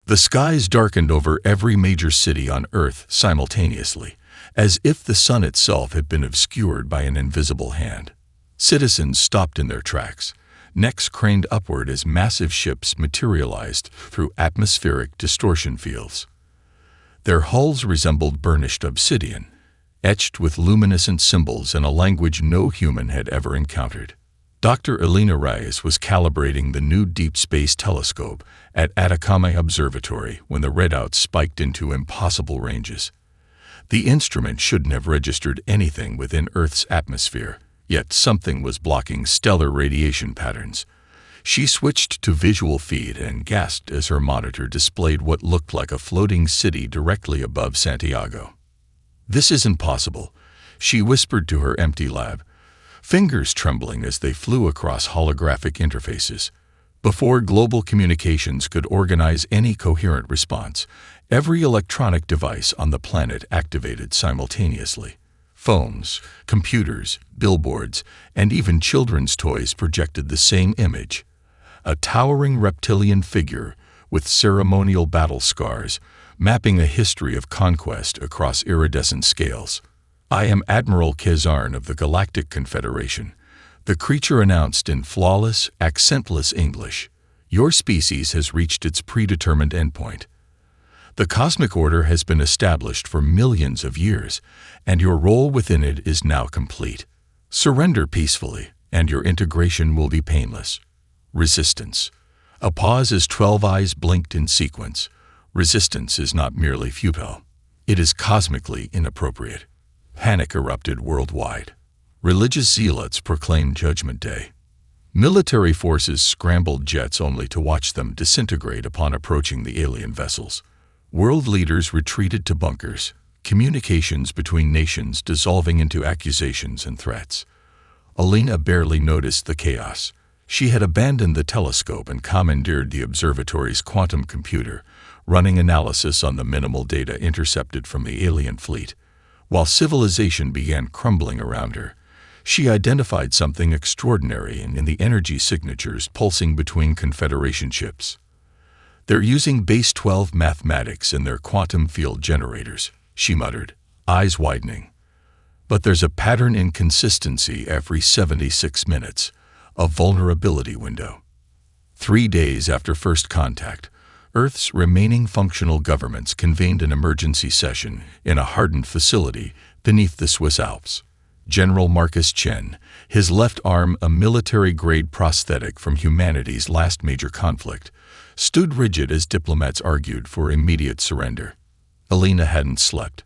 The skies darkened over every major city on Earth simultaneously, as if the sun itself had been obscured by an invisible hand. Citizens stopped in their tracks, necks craned upward as massive ships materialized through atmospheric distortion fields. Their hulls resembled burnished obsidian, etched with luminescent symbols in a language no human had ever encountered. Dr. Elena Reyes was calibrating the new Deep Space Telescope at Atacama Observatory when the readouts spiked into impossible ranges. The instrument shouldn't have registered anything within Earth's atmosphere, yet something was blocking stellar radiation patterns. She switched to visual feed and gasped as her monitor displayed what looked like a floating city directly above Santiago. "This isn't possible," she whispered to her empty lab, fingers trembling as they flew across holographic interfaces. Before global communications could organize any coherent response, every electronic device on the planet activated simultaneously. Phones, computers, billboards, and even children's toys projected the same image. A towering reptilian figure with ceremonial battle scars, mapping a history of conquest across iridescent scales. "I am Admiral Kezarn of the Galactic Confederation," the creature announced in flawless, accentless English. "Your species has reached its predetermined endpoint. The cosmic order has been established for millions of years, and your role within it is now complete. Surrender peacefully, and your integration will be painless." Resistance. A pause as 12 eyes blinked in sequence. Resistance is not merely futile. It is cosmically inappropriate. Panic erupted worldwide. Religious zealots proclaimed Judgment Day. Military forces scrambled jets only to watch them disintegrate upon approaching the alien vessels. World leaders retreated to bunkers, communications between nations dissolving into accusations and threats. Elena barely noticed the chaos. She had abandoned the telescope and commandeered the observatory's quantum computer, running analysis on the minimal data intercepted from the alien fleet. While civilization began crumbling around her, she identified something extraordinary in the energy signatures pulsing between Confederation ships. "They're using base 12 mathematics in their quantum field generators," she muttered, eyes widening. "But there's a pattern inconsistency every 76 minutes, a vulnerability window." 3 days after first contact, Earth's remaining functional governments convened an emergency session in a hardened facility beneath the Swiss Alps. General Marcus Chen, his left arm a military-grade prosthetic from humanity's last major conflict, stood rigid as diplomats argued for immediate surrender. Elena hadn't slept.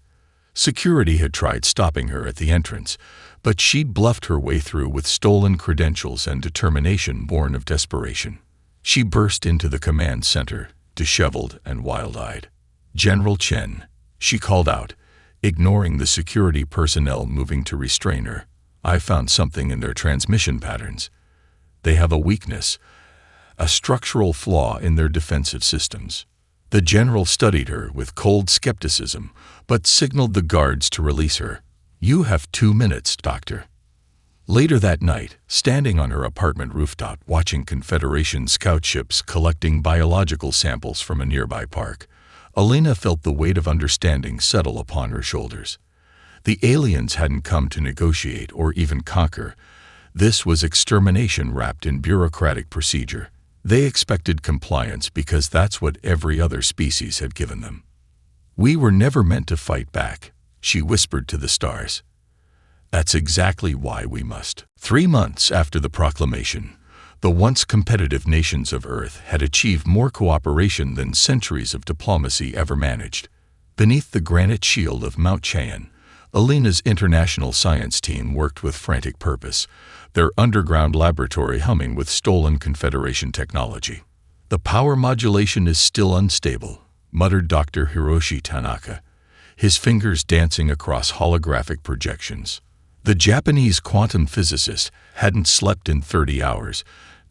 Security had tried stopping her at the entrance, but she'd bluffed her way through with stolen credentials and determination born of desperation. She burst into the command center, disheveled and wild-eyed. "General Chen," she called out, ignoring the security personnel moving to restrain her. "I found something in their transmission patterns. They have a weakness, a structural flaw in their defensive systems." The general studied her with cold skepticism, but signaled the guards to release her. "You have 2 minutes, Doctor." Later that night, standing on her apartment rooftop watching Confederation scout ships collecting biological samples from a nearby park, Elena felt the weight of understanding settle upon her shoulders. The aliens hadn't come to negotiate or even conquer. This was extermination wrapped in bureaucratic procedure. They expected compliance because that's what every other species had given them. "We were never meant to fight back," she whispered to the stars. "That's exactly why we must." 3 months after the proclamation, the once competitive nations of Earth had achieved more cooperation than centuries of diplomacy ever managed. Beneath the granite shield of Mount Cheyenne, Elena's international science team worked with frantic purpose, their underground laboratory humming with stolen Confederation technology. "The power modulation is still unstable," muttered Dr. Hiroshi Tanaka, his fingers dancing across holographic projections. The Japanese quantum physicist hadn't slept in 30 hours,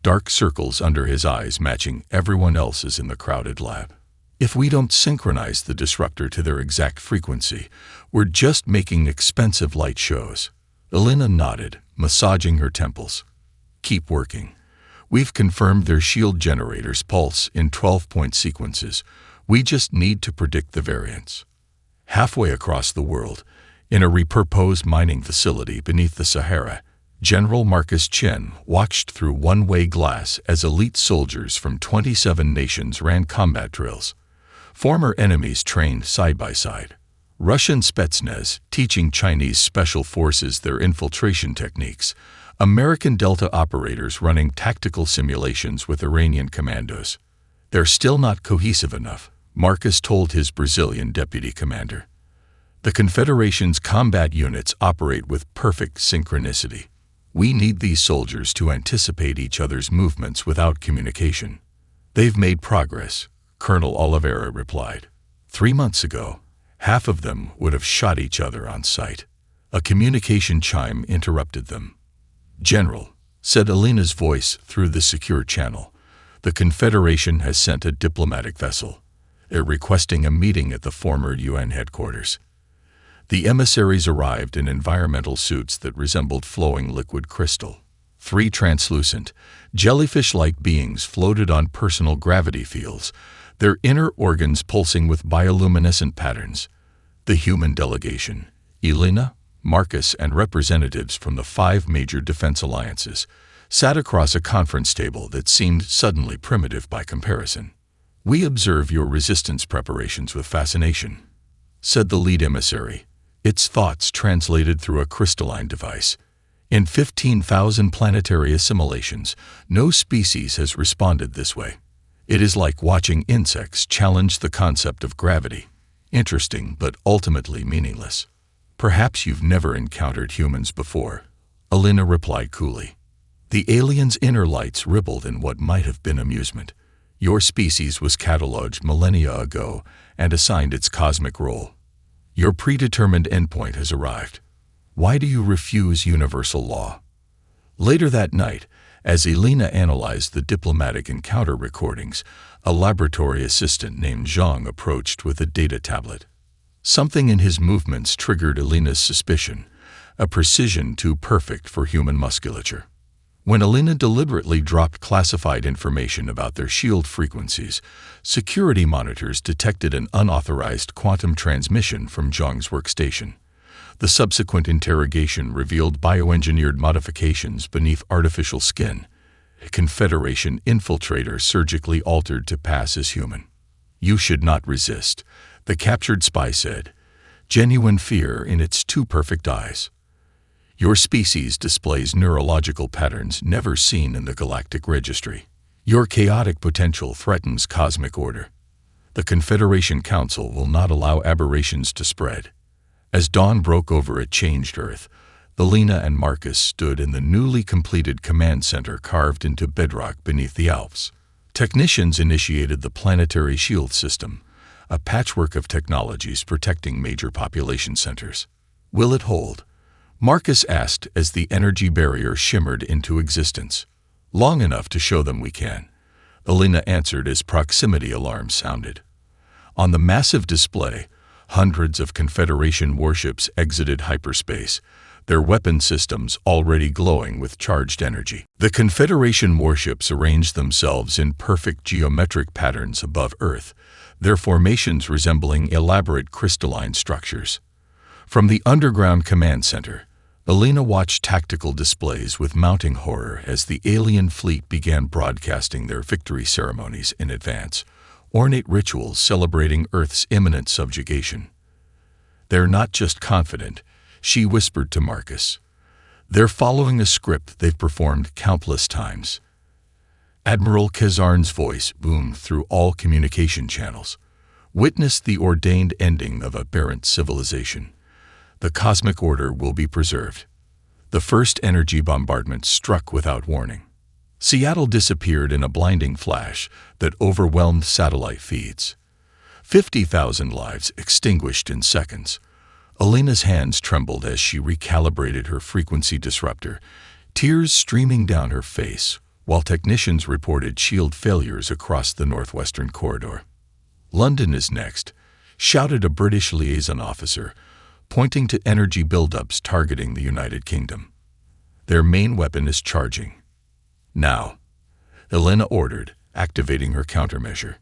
dark circles under his eyes matching everyone else's in the crowded lab. "If we don't synchronize the disruptor to their exact frequency, we're just making expensive light shows." Elena nodded, massaging her temples. "Keep working. We've confirmed their shield generators pulse in 12-point sequences, We just need to predict the variance. Halfway across the world, in a repurposed mining facility beneath the Sahara, General Marcus Chen watched through one-way glass as elite soldiers from 27 nations ran combat drills. Former enemies trained side by side. Russian Spetsnaz teaching Chinese special forces their infiltration techniques. American Delta operators running tactical simulations with Iranian commandos. They're still not cohesive enough, Marcus told his Brazilian deputy commander. The Confederation's combat units operate with perfect synchronicity. We need these soldiers to anticipate each other's movements without communication. They've made progress, Colonel Oliveira replied. 3 months ago, half of them would have shot each other on sight. A communication chime interrupted them. General, said Alina's voice through the secure channel, the Confederation has sent a diplomatic vessel. They're requesting a meeting at the former UN headquarters. The emissaries arrived in environmental suits that resembled flowing liquid crystal. 3 translucent, jellyfish-like beings floated on personal gravity fields, their inner organs pulsing with bioluminescent patterns. The human delegation, Elena, Marcus, and representatives from the 5 major defense alliances, sat across a conference table that seemed suddenly primitive by comparison. We observe your resistance preparations with fascination, said the lead emissary, its thoughts translated through a crystalline device. In 15,000 planetary assimilations, no species has responded this way. It is like watching insects challenge the concept of gravity. Interesting, but ultimately meaningless. Perhaps you've never encountered humans before, Alina replied coolly. The alien's inner lights rippled in what might have been amusement. Your species was catalogued millennia ago and assigned its cosmic role. Your predetermined endpoint has arrived. Why do you refuse universal law? Later that night, as Elena analyzed the diplomatic encounter recordings, a laboratory assistant named Zhang approached with a data tablet. Something in his movements triggered Elena's suspicion, a precision too perfect for human musculature. When Elena deliberately dropped classified information about their shield frequencies, security monitors detected an unauthorized quantum transmission from Zhang's workstation. The subsequent interrogation revealed bioengineered modifications beneath artificial skin, a Confederation infiltrator surgically altered to pass as human. You should not resist, the captured spy said, genuine fear in its too perfect eyes. Your species displays neurological patterns never seen in the galactic registry. Your chaotic potential threatens cosmic order. The Confederation Council will not allow aberrations to spread. As dawn broke over a changed Earth, Elena and Marcus stood in the newly completed command center carved into bedrock beneath the Alps. Technicians initiated the planetary shield system, a patchwork of technologies protecting major population centers. Will it hold? Marcus asked as the energy barrier shimmered into existence. Long enough to show them we can, Elena answered as proximity alarms sounded. On the massive display, hundreds of Confederation warships exited hyperspace, their weapon systems already glowing with charged energy. The Confederation warships arranged themselves in perfect geometric patterns above Earth, their formations resembling elaborate crystalline structures. From the underground command center, Elena watched tactical displays with mounting horror as the alien fleet began broadcasting their victory ceremonies in advance, ornate rituals celebrating Earth's imminent subjugation. They're not just confident, she whispered to Marcus. They're following a script they've performed countless times. Admiral Kazarn's voice boomed through all communication channels. Witness the ordained ending of aberrant civilization. The cosmic order will be preserved. The first energy bombardment struck without warning. Seattle disappeared in a blinding flash that overwhelmed satellite feeds. 50,000 lives extinguished in seconds. Elena's hands trembled as she recalibrated her frequency disruptor, tears streaming down her face, while technicians reported shield failures across the northwestern corridor. London is next, shouted a British liaison officer, pointing to energy buildups targeting the United Kingdom. Their main weapon is charging. Now, Elena ordered, activating her countermeasure.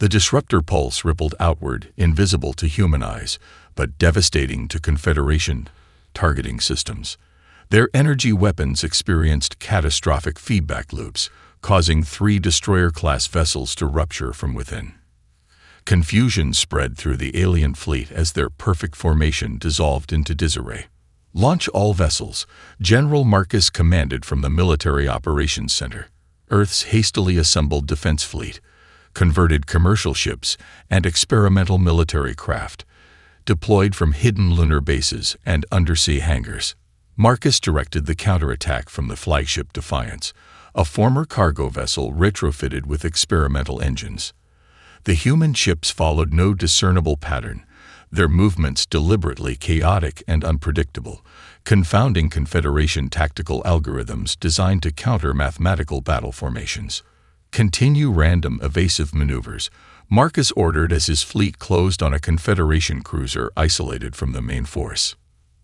The disruptor pulse rippled outward, invisible to human eyes, but devastating to Confederation targeting systems. Their energy weapons experienced catastrophic feedback loops, causing 3 destroyer-class vessels to rupture from within. Confusion spread through the alien fleet as their perfect formation dissolved into disarray. "Launch all vessels," General Marcus commanded from the Military Operations Center. Earth's hastily assembled defense fleet, converted commercial ships, and experimental military craft deployed from hidden lunar bases and undersea hangars. Marcus directed the counterattack from the flagship Defiance, a former cargo vessel retrofitted with experimental engines. The human ships followed no discernible pattern, their movements deliberately chaotic and unpredictable, confounding Confederation tactical algorithms designed to counter mathematical battle formations. "Continue random evasive maneuvers," Marcus ordered as his fleet closed on a Confederation cruiser isolated from the main force.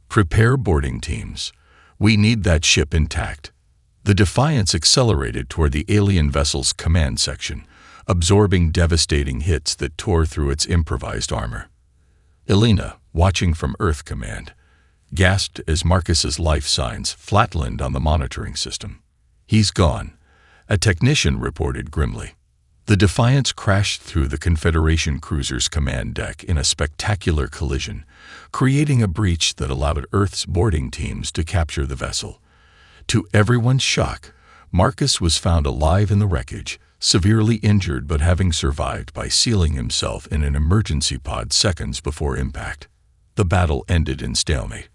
"Prepare boarding teams. We need that ship intact." The Defiance accelerated toward the alien vessel's command section, absorbing devastating hits that tore through its improvised armor. Elena, watching from Earth Command, gasped as Marcus's life signs flatlined on the monitoring system. "He's gone," a technician reported grimly. The Defiance crashed through the Confederation cruiser's command deck in a spectacular collision, creating a breach that allowed Earth's boarding teams to capture the vessel. To everyone's shock, Marcus was found alive in the wreckage, severely injured but having survived by sealing himself in an emergency pod seconds before impact. The battle ended in stalemate.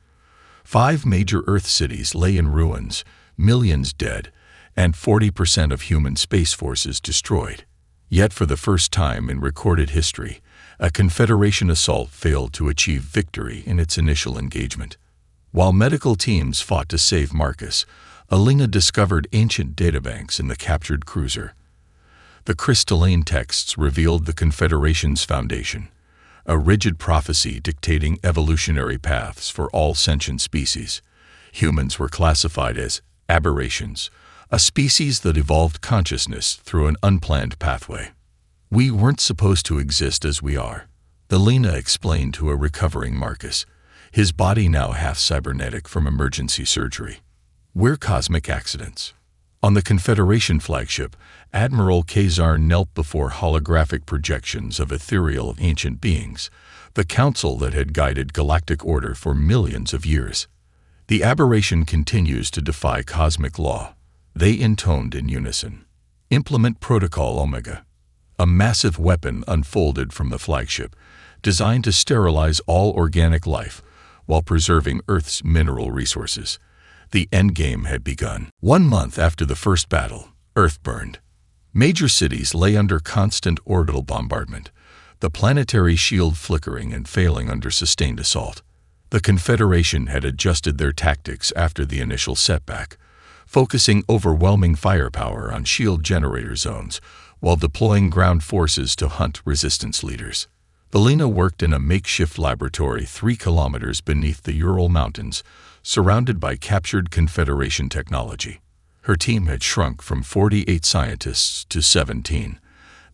5 major Earth cities lay in ruins, millions dead, and 40% of human space forces destroyed. Yet for the first time in recorded history, a Confederation assault failed to achieve victory in its initial engagement. While medical teams fought to save Marcus, Elena discovered ancient databanks in the captured cruiser. The crystalline texts revealed the Confederation's foundation, a rigid prophecy dictating evolutionary paths for all sentient species. Humans were classified as aberrations, a species that evolved consciousness through an unplanned pathway. "We weren't supposed to exist as we are," Elena explained to a recovering Marcus, his body now half cybernetic from emergency surgery. "We're cosmic accidents." On the Confederation flagship, Admiral Kazar knelt before holographic projections of ethereal ancient beings, the council that had guided galactic order for millions of years. "The aberration continues to defy cosmic law," they intoned in unison. "Implement Protocol Omega." A massive weapon unfolded from the flagship, designed to sterilize all organic life while preserving Earth's mineral resources. The endgame had begun. 1 month after the first battle, Earth burned. Major cities lay under constant orbital bombardment, the planetary shield flickering and failing under sustained assault. The Confederation had adjusted their tactics after the initial setback, focusing overwhelming firepower on shield generator zones while deploying ground forces to hunt resistance leaders. Elena worked in a makeshift laboratory 3 kilometers beneath the Ural Mountains, surrounded by captured Confederation technology. Her team had shrunk from 48 scientists to 17.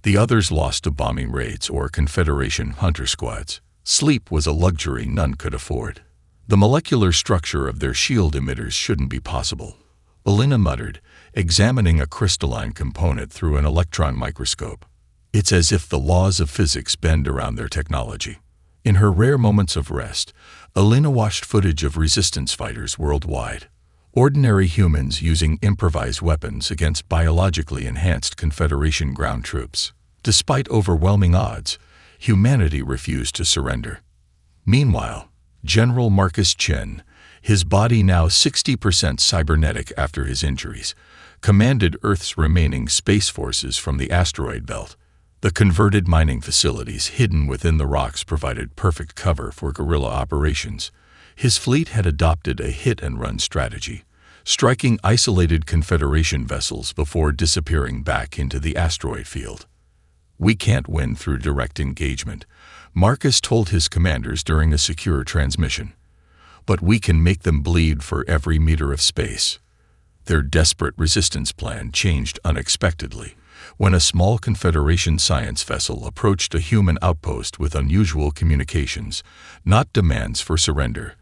The others lost to bombing raids or Confederation hunter squads. Sleep was a luxury none could afford. The molecular structure of their shield emitters shouldn't be possible, Elena muttered, examining a crystalline component through an electron microscope. "It's as if the laws of physics bend around their technology." In her rare moments of rest, Elena watched footage of resistance fighters worldwide. Ordinary humans using improvised weapons against biologically enhanced Confederation ground troops. Despite overwhelming odds, humanity refused to surrender. Meanwhile, General Marcus Chen, his body now 60% cybernetic after his injuries, commanded Earth's remaining space forces from the asteroid belt. The converted mining facilities hidden within the rocks provided perfect cover for guerrilla operations. His fleet had adopted a hit-and-run strategy, striking isolated Confederation vessels before disappearing back into the asteroid field. "We can't win through direct engagement," Marcus told his commanders during a secure transmission. "But we can make them bleed for every meter of space." Their desperate resistance plan changed unexpectedly. when a small Confederation science vessel approached a human outpost with unusual communications, not demands for surrender,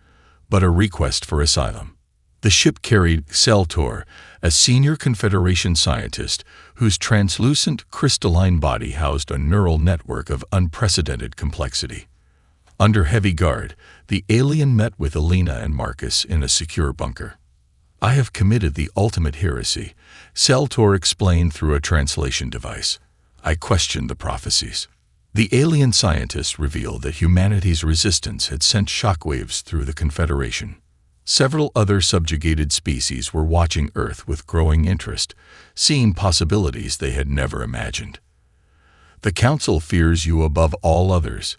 but a request for asylum. The ship carried Xeltor, a senior Confederation scientist whose translucent crystalline body housed a neural network of unprecedented complexity. Under heavy guard, the alien met with Alina and Marcus in a secure bunker. "I have committed the ultimate heresy," Xeltor explained through a translation device. "I questioned the prophecies." The alien scientists revealed that humanity's resistance had sent shockwaves through the Confederation. Several other subjugated species were watching Earth with growing interest, seeing possibilities they had never imagined. "The Council fears you above all others,"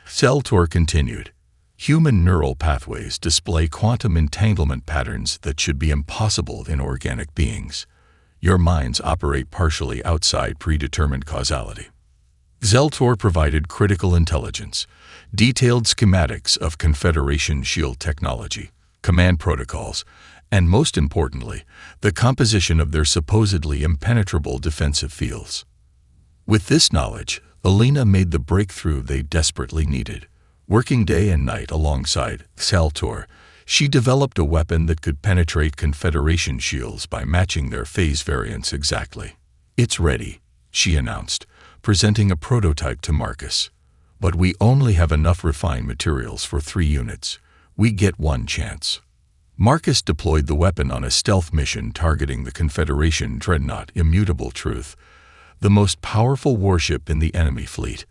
Xeltor continued. "Human neural pathways display quantum entanglement patterns that should be impossible in organic beings. Your minds operate partially outside predetermined causality." Xeltor provided critical intelligence, detailed schematics of Confederation shield technology, command protocols, and most importantly, the composition of their supposedly impenetrable defensive fields. With this knowledge, Alina made the breakthrough they desperately needed. Working day and night alongside Xeltor, she developed a weapon that could penetrate Confederation shields by matching their phase variants exactly. "It's ready," she announced, presenting a prototype to Marcus. "But we only have enough refined materials for 3 units. We get one chance." Marcus deployed the weapon on a stealth mission targeting the Confederation dreadnought Immutable Truth, the most powerful warship in the enemy fleet.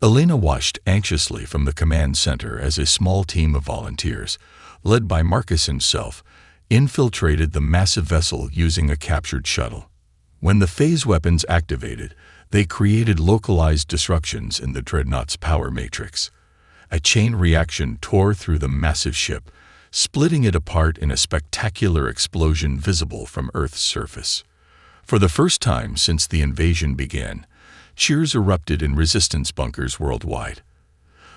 Alina watched anxiously from the command center as a small team of volunteers, led by Marcus himself, infiltrated the massive vessel using a captured shuttle. When the phase weapons activated, they created localized disruptions in the dreadnought's power matrix. A chain reaction tore through the massive ship, splitting it apart in a spectacular explosion visible from Earth's surface. For the first time since the invasion began, cheers erupted in resistance bunkers worldwide.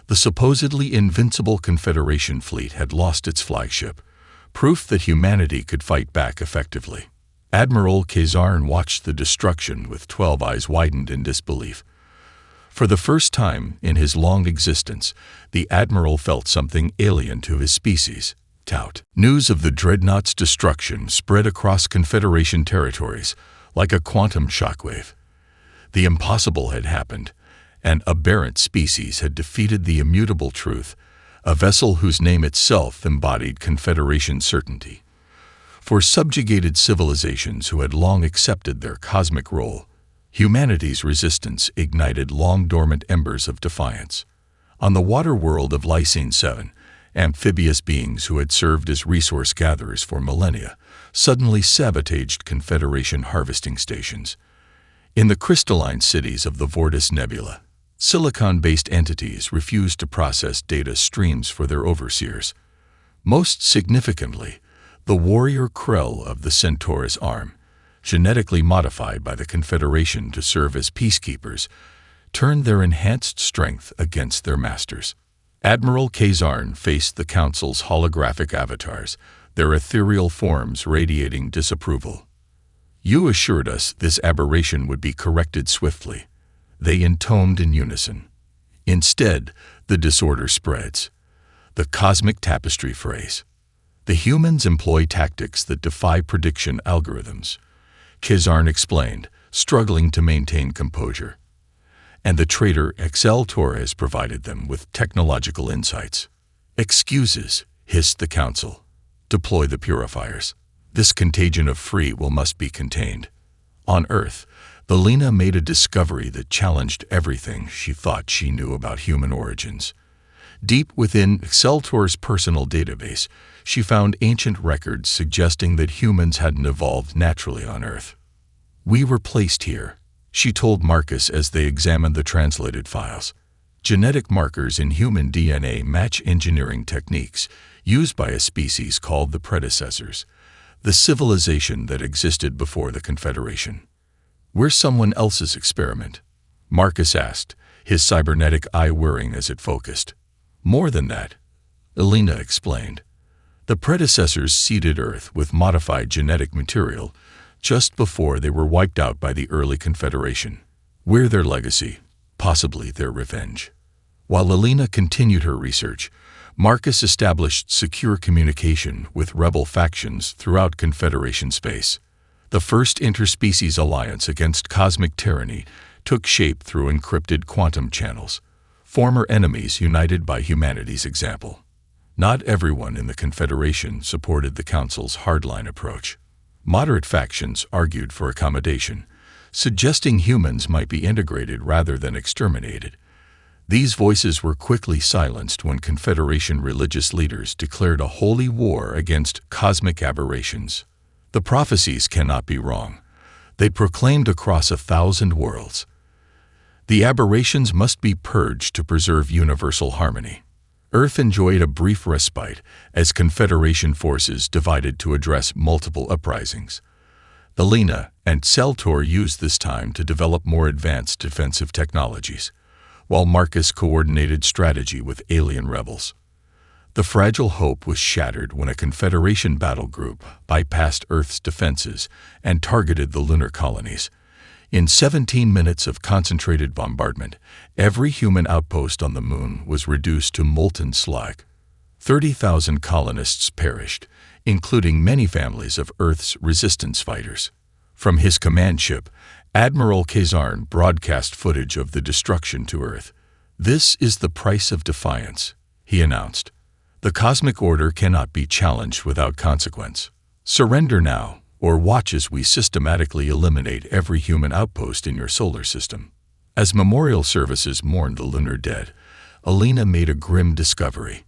The supposedly invincible Confederation fleet had lost its flagship, proof that humanity could fight back effectively. Admiral Kazarn watched the destruction with 12 eyes widened in disbelief. For the first time in his long existence, the Admiral felt something alien to his species, doubt. News of the dreadnought's destruction spread across Confederation territories like a quantum shockwave. The impossible had happened. An aberrant species had defeated the Immutable Truth, a vessel whose name itself embodied Confederation certainty. For subjugated civilizations who had long accepted their cosmic role, humanity's resistance ignited long-dormant embers of defiance. On the water world of Lysine 7, amphibious beings who had served as resource gatherers for millennia suddenly sabotaged Confederation harvesting stations. In the crystalline cities of the Vortis Nebula, silicon-based entities refused to process data streams for their overseers. Most significantly, the warrior Krell of the Centaurus arm, genetically modified by the Confederation to serve as peacekeepers, turned their enhanced strength against their masters. Admiral Kazarn faced the Council's holographic avatars, their ethereal forms radiating disapproval. "You assured us this aberration would be corrected swiftly," they intoned in unison. Instead, the disorder spreads. The cosmic tapestry phrase. "The humans employ tactics that defy prediction algorithms," Kazarn explained, struggling to maintain composure. "And the traitor Xeltor has provided them with technological insights." "Excuses," hissed the Council. "Deploy the purifiers. This contagion of free will must be contained." On Earth, Alina made a discovery that challenged everything she thought she knew about human origins. Deep within Xeltor's personal database, she found ancient records suggesting that humans hadn't evolved naturally on Earth. "We were placed here," she told Marcus as they examined the translated files. "Genetic markers in human DNA match engineering techniques used by a species called the predecessors, the civilization that existed before the Confederation." "We're someone else's experiment?" Marcus asked, his cybernetic eye whirring as it focused. "More than that," Alina explained. "The predecessors seeded Earth with modified genetic material, just before they were wiped out by the early Confederation. We're their legacy, possibly their revenge. While Alina continued her research, Marcus established secure communication with rebel factions throughout Confederation space. The first interspecies alliance against cosmic tyranny took shape through encrypted quantum channels, former enemies united by humanity's example. Not everyone in the Confederation supported the Council's hardline approach. Moderate factions argued for accommodation, suggesting humans might be integrated rather than exterminated. These voices were quickly silenced when Confederation religious leaders declared a holy war against cosmic aberrations. The prophecies cannot be wrong. They proclaimed across 1,000 worlds. The aberrations must be purged to preserve universal harmony. Earth enjoyed a brief respite as Confederation forces divided to address multiple uprisings. Alina and Seltor used this time to develop more advanced defensive technologies, while Marcus coordinated strategy with alien rebels. The fragile hope was shattered when a Confederation battle group bypassed Earth's defenses and targeted the lunar colonies. In 17 minutes of concentrated bombardment, every human outpost on the moon was reduced to molten slag. 30,000 colonists perished, including many families of Earth's resistance fighters. From his command ship, Admiral Kazarn broadcast footage of the destruction to Earth. "This is the price of defiance," he announced. "The cosmic order cannot be challenged without consequence. Surrender now, or watch as we systematically eliminate every human outpost in your solar system." As memorial services mourned the lunar dead, Alina made a grim discovery.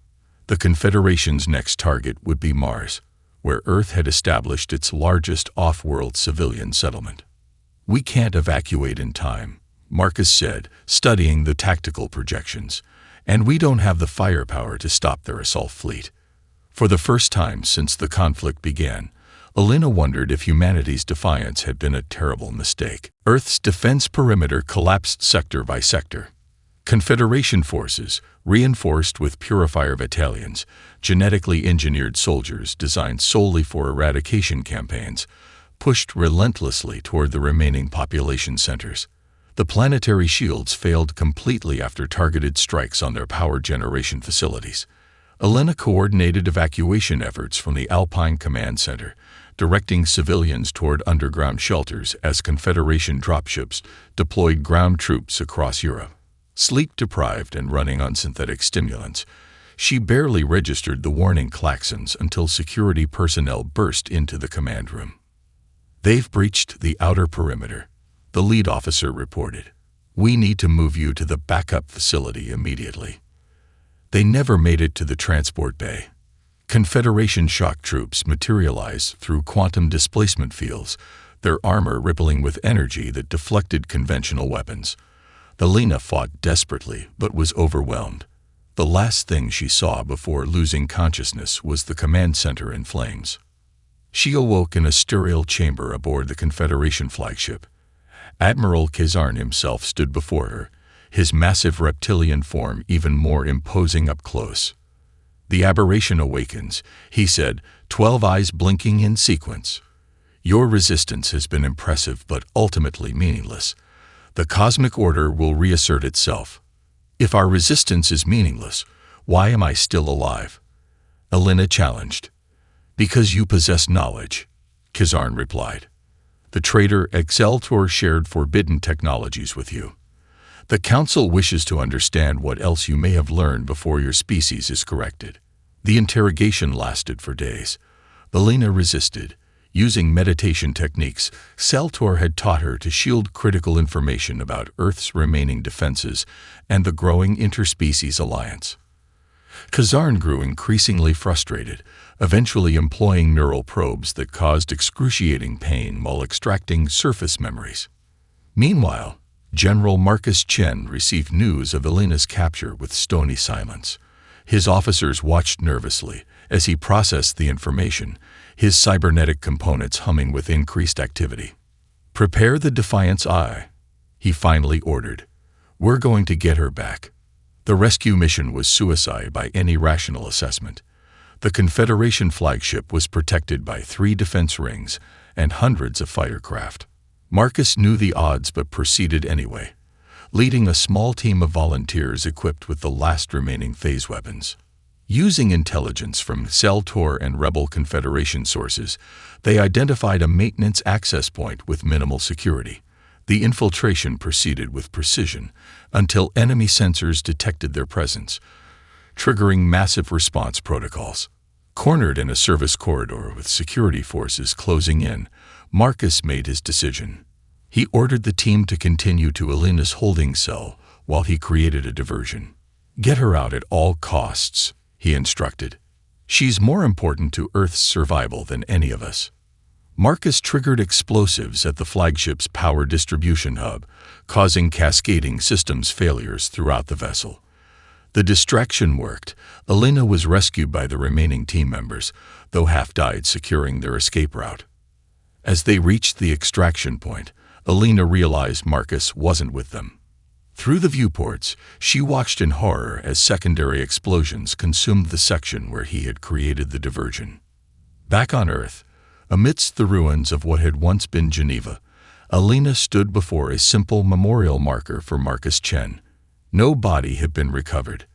The Confederation's next target would be Mars, where Earth had established its largest off-world civilian settlement. "We can't evacuate in time," Marcus said, studying the tactical projections, "and we don't have the firepower to stop their assault fleet." For the first time since the conflict began, Alina wondered if humanity's defiance had been a terrible mistake. Earth's defense perimeter collapsed sector by sector. Confederation forces, reinforced with purifier battalions, genetically engineered soldiers designed solely for eradication campaigns, pushed relentlessly toward the remaining population centers. The planetary shields failed completely after targeted strikes on their power generation facilities. Alina coordinated evacuation efforts from the Alpine Command Center, directing civilians toward underground shelters as Confederation dropships deployed ground troops across Europe. Sleep-deprived and running on synthetic stimulants, she barely registered the warning klaxons until security personnel burst into the command room. "They've breached the outer perimeter," the lead officer reported. "We need to move you to the backup facility immediately." They never made it to the transport bay. Confederation shock troops materialized through quantum displacement fields, their armor rippling with energy that deflected conventional weapons. Alina fought desperately but was overwhelmed. The last thing she saw before losing consciousness was the command center in flames. She awoke in a sterile chamber aboard the Confederation flagship. Admiral Kazarn himself stood before her, his massive reptilian form even more imposing up close. "The aberration awakens," he said, 12 eyes blinking in sequence. "Your resistance has been impressive but ultimately meaningless. The cosmic order will reassert itself. If our resistance is meaningless, why am I still alive?" Alina challenged. "Because you possess knowledge," Kazarn replied. "The traitor Exceltor shared forbidden technologies with you. The Council wishes to understand what else you may have learned before your species is corrected." The interrogation lasted for days. Alina resisted. Using meditation techniques, Seltor had taught her to shield critical information about Earth's remaining defenses and the growing interspecies alliance. Kazarn grew increasingly frustrated, eventually employing neural probes that caused excruciating pain while extracting surface memories. Meanwhile, General Marcus Chen received news of Alina's capture with stony silence. His officers watched nervously as he processed the information, his cybernetic components humming with increased activity. "Prepare the Defiance Eye," he finally ordered. "We're going to get her back." The rescue mission was suicide by any rational assessment. The Confederation flagship was protected by 3 defense rings, and hundreds of fighter craft. Marcus knew the odds but proceeded anyway, leading a small team of volunteers equipped with the last remaining phase weapons. Using intelligence from Zeltor and Rebel Confederation sources, they identified a maintenance access point with minimal security. The infiltration proceeded with precision until enemy sensors detected their presence, triggering massive response protocols. Cornered in a service corridor with security forces closing in, Marcus made his decision. He ordered the team to continue to Elena's holding cell while he created a diversion. "Get her out at all costs," he instructed. "She's more important to Earth's survival than any of us." Marcus triggered explosives at the flagship's power distribution hub, causing cascading systems failures throughout the vessel. The distraction worked. Elena was rescued by the remaining team members, though half died securing their escape route. As they reached the extraction point, Elena realized Marcus wasn't with them. Through the viewports, she watched in horror as secondary explosions consumed the section where he had created the diversion. Back on Earth, amidst the ruins of what had once been Geneva, Elena stood before a simple memorial marker for Marcus Chen. No body had been recovered.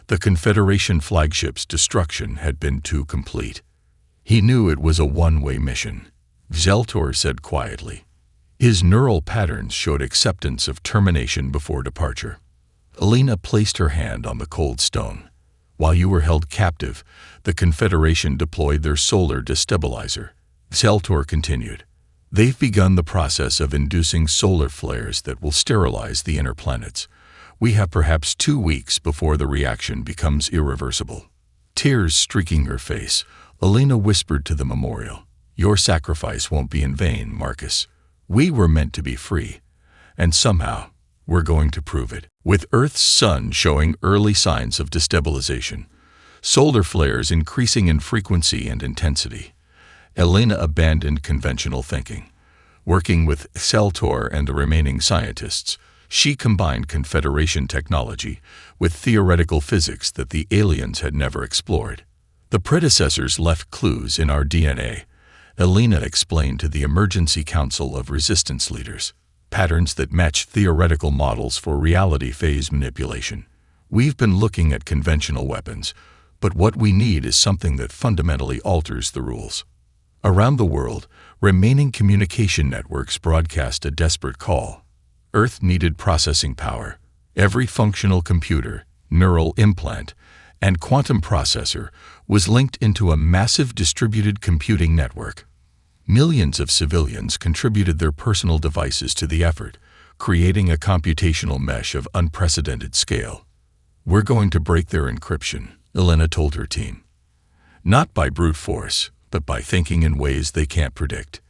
The Confederation flagship's destruction had been too complete. He knew it was a one-way mission. Zeltor said quietly. His neural patterns showed acceptance of termination before departure. Elena placed her hand on the cold stone. "While you were held captive, the Confederation deployed their solar destabilizer," Zeltor continued. "They've begun the process of inducing solar flares that will sterilize the inner planets. We have perhaps 2 weeks before the reaction becomes irreversible." Tears streaking her face, Elena whispered to the memorial, "Your sacrifice won't be in vain, Marcus. We were meant to be free, and somehow we're going to prove it." With Earth's sun showing early signs of destabilization, solar flares increasing in frequency and intensity, Elena abandoned conventional thinking. Working with Zeltor and the remaining scientists, she combined Confederation technology with theoretical physics that the aliens had never explored. "The predecessors left clues in our DNA," Elena explained to the Emergency Council of Resistance leaders, "patterns that match theoretical models for reality phase manipulation. We've been looking at conventional weapons, but what we need is something that fundamentally alters the rules." Around the world, remaining communication networks broadcast a desperate call. Earth needed processing power. Every functional computer, neural implant, and quantum processor was linked into a massive distributed computing network. Millions of civilians contributed their personal devices to the effort, creating a computational mesh of unprecedented scale. "We're going to break their encryption," Elena told her team. "Not by brute force, but by thinking in ways they can't predict."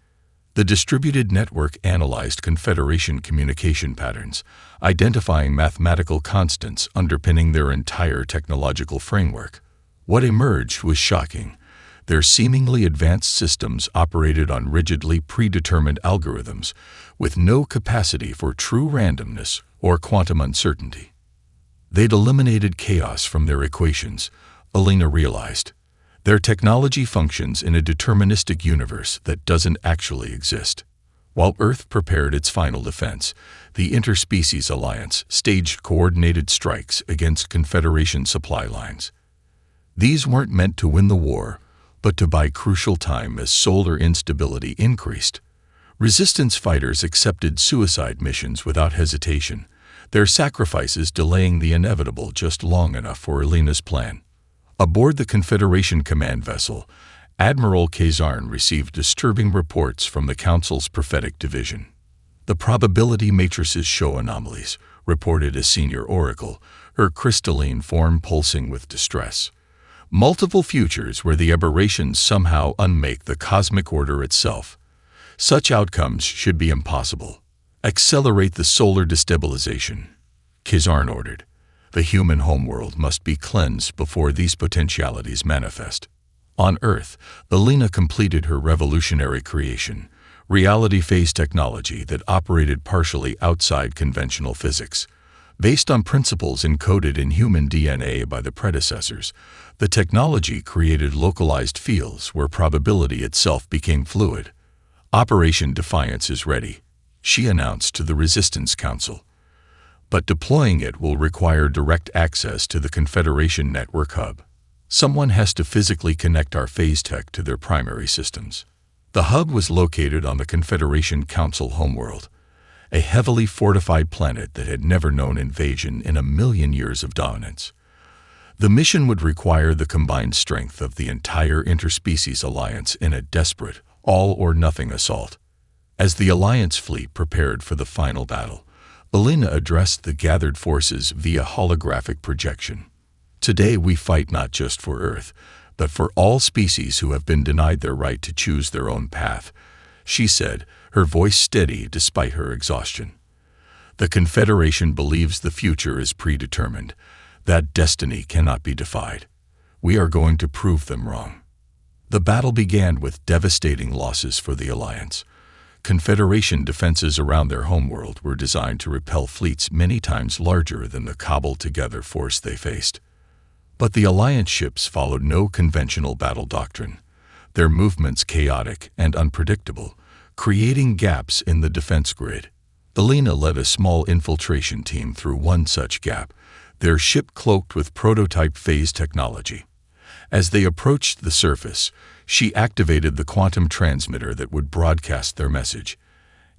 The distributed network analyzed Confederation communication patterns, identifying mathematical constants underpinning their entire technological framework. What emerged was shocking. Their seemingly advanced systems operated on rigidly predetermined algorithms, with no capacity for true randomness or quantum uncertainty. They'd eliminated chaos from their equations, Elena realized. Their technology functions in a deterministic universe that doesn't actually exist. While Earth prepared its final defense, the Interspecies Alliance staged coordinated strikes against Confederation supply lines. These weren't meant to win the war, but to buy crucial time as solar instability increased. Resistance fighters accepted suicide missions without hesitation, their sacrifices delaying the inevitable just long enough for Elena's plan. Aboard the Confederation command vessel, Admiral Kazarn received disturbing reports from the Council's prophetic division. "The probability matrices show anomalies," reported a senior oracle, her crystalline form pulsing with distress. "Multiple futures where the aberrations somehow unmake the cosmic order itself. Such outcomes should be impossible. Accelerate the solar destabilization," Kazarn ordered. "The human homeworld must be cleansed before these potentialities manifest." On Earth, Elena completed her revolutionary creation, reality phase technology that operated partially outside conventional physics. Based on principles encoded in human DNA by the predecessors, the technology created localized fields where probability itself became fluid. Operation Defiance is ready, she announced to the Resistance Council. But deploying it will require direct access to the Confederation Network Hub. Someone has to physically connect our phase tech to their primary systems. The hub was located on the Confederation Council homeworld, a heavily fortified planet that had never known invasion in 1,000,000 years of dominance. The mission would require the combined strength of the entire interspecies alliance in a desperate, all-or-nothing assault. As the Alliance fleet prepared for the final battle, Elena addressed the gathered forces via holographic projection. Today we fight not just for Earth, but for all species who have been denied their right to choose their own path, she said, her voice steady despite her exhaustion. The Confederation believes the future is predetermined, that destiny cannot be defied. We are going to prove them wrong. The battle began with devastating losses for the Alliance. Confederation defenses around their homeworld were designed to repel fleets many times larger than the cobbled-together force they faced. But the Alliance ships followed no conventional battle doctrine, their movements chaotic and unpredictable, creating gaps in the defense grid. Elena led a small infiltration team through one such gap, their ship cloaked with prototype phase technology. As they approached the surface, she activated the quantum transmitter that would broadcast their message,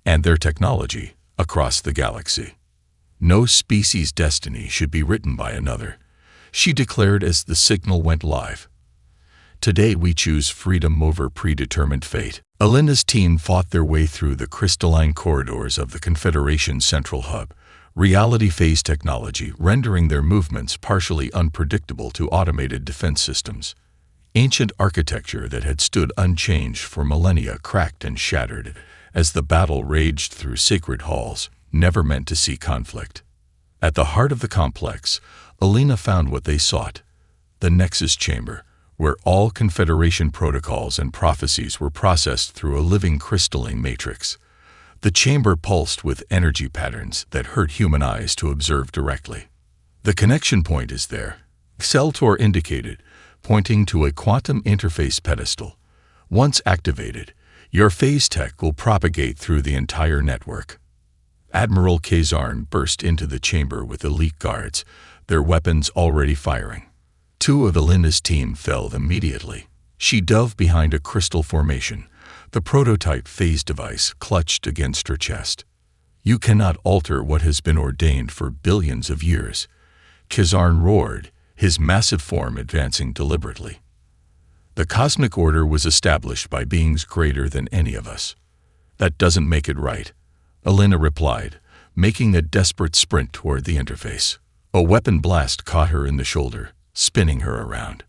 and their technology, across the galaxy. No species' destiny should be written by another, she declared as the signal went live. Today we choose freedom over predetermined fate. Elena's team fought their way through the crystalline corridors of the Confederation Central Hub, reality phase technology rendering their movements partially unpredictable to automated defense systems. Ancient architecture that had stood unchanged for millennia cracked and shattered as the battle raged through sacred halls, never meant to see conflict. At the heart of the complex, Elena found what they sought, the Nexus Chamber, where all Confederation protocols and prophecies were processed through a living crystalline matrix. The chamber pulsed with energy patterns that hurt human eyes to observe directly. The connection point is there, Xeltor indicated, pointing to a quantum interface pedestal. Once activated, your phase tech will propagate through the entire network. Admiral Kazarn burst into the chamber with elite guards, their weapons already firing. Two of Elena's team fell immediately. She dove behind a crystal formation, the prototype phase device clutched against her chest. You cannot alter what has been ordained for billions of years, Kazarn roared, his massive form advancing deliberately. The cosmic order was established by beings greater than any of us. That doesn't make it right, Elena replied, making a desperate sprint toward the interface. A weapon blast caught her in the shoulder, spinning her around.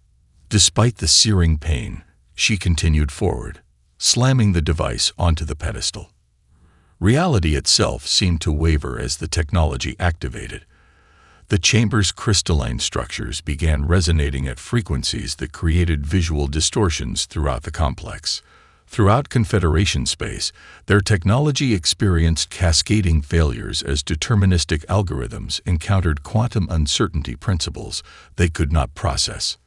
Despite the searing pain, she continued forward, slamming the device onto the pedestal. Reality itself seemed to waver as the technology activated. The chamber's crystalline structures began resonating at frequencies that created visual distortions throughout the complex. Throughout Confederation space, their technology experienced cascading failures as deterministic algorithms encountered quantum uncertainty principles they could not process.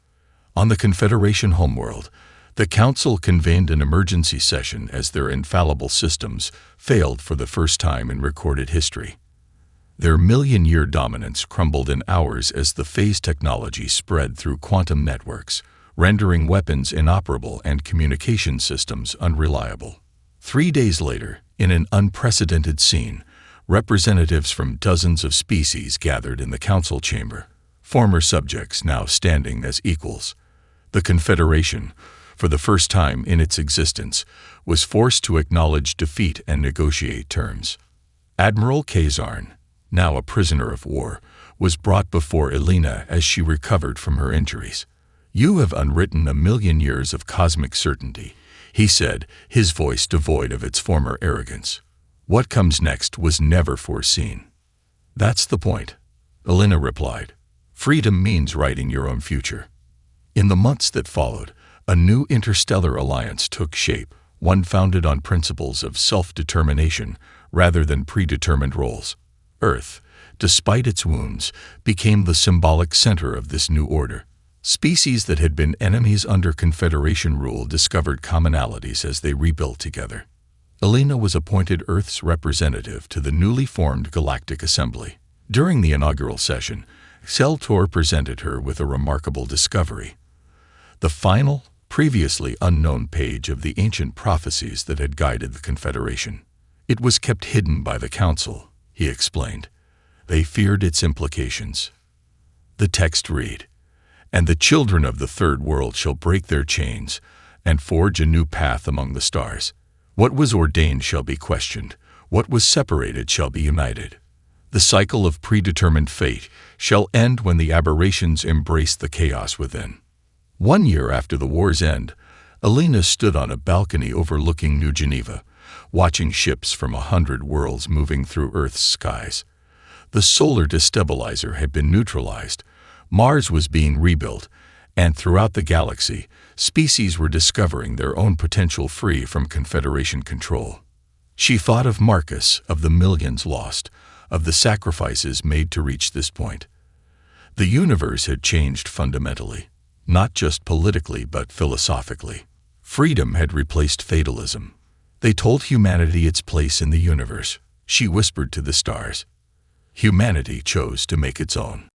On the Confederation homeworld, the Council convened an emergency session as their infallible systems failed for the first time in recorded history. Their million-year dominance crumbled in hours as the phase technology spread through quantum networks, rendering weapons inoperable and communication systems unreliable. 3 days later, in an unprecedented scene, representatives from dozens of species gathered in the council chamber, former subjects now standing as equals. The Confederation, for the first time in its existence, was forced to acknowledge defeat and negotiate terms. Admiral Kazarn, now a prisoner of war, was brought before Elena as she recovered from her injuries. You have unwritten 1,000,000 years of cosmic certainty, he said, his voice devoid of its former arrogance. What comes next was never foreseen. That's the point, Elena replied. Freedom means writing your own future. In the months that followed, a new interstellar alliance took shape, one founded on principles of self-determination rather than predetermined roles. Earth, despite its wounds, became the symbolic center of this new order. Species that had been enemies under Confederation rule discovered commonalities as they rebuilt together. Alina was appointed Earth's representative to the newly formed Galactic Assembly. During the inaugural session, Seltor presented her with a remarkable discovery: the final, previously unknown page of the ancient prophecies that had guided the Confederation. It was kept hidden by the Council, he explained. They feared its implications. The text read, "And the children of the third world shall break their chains and forge a new path among the stars. What was ordained shall be questioned. What was separated shall be united. The cycle of predetermined fate shall end when the aberrations embrace the chaos within." 1 year after the war's end, Alina stood on a balcony overlooking New Geneva, watching ships from 100 worlds moving through Earth's skies. The solar destabilizer had been neutralized, Mars was being rebuilt, and throughout the galaxy, species were discovering their own potential free from Confederation control. She thought of Marcus, of the millions lost, of the sacrifices made to reach this point. The universe had changed fundamentally, not just politically but philosophically. Freedom had replaced fatalism. They told humanity its place in the universe. She whispered to the stars. Humanity chose to make its own.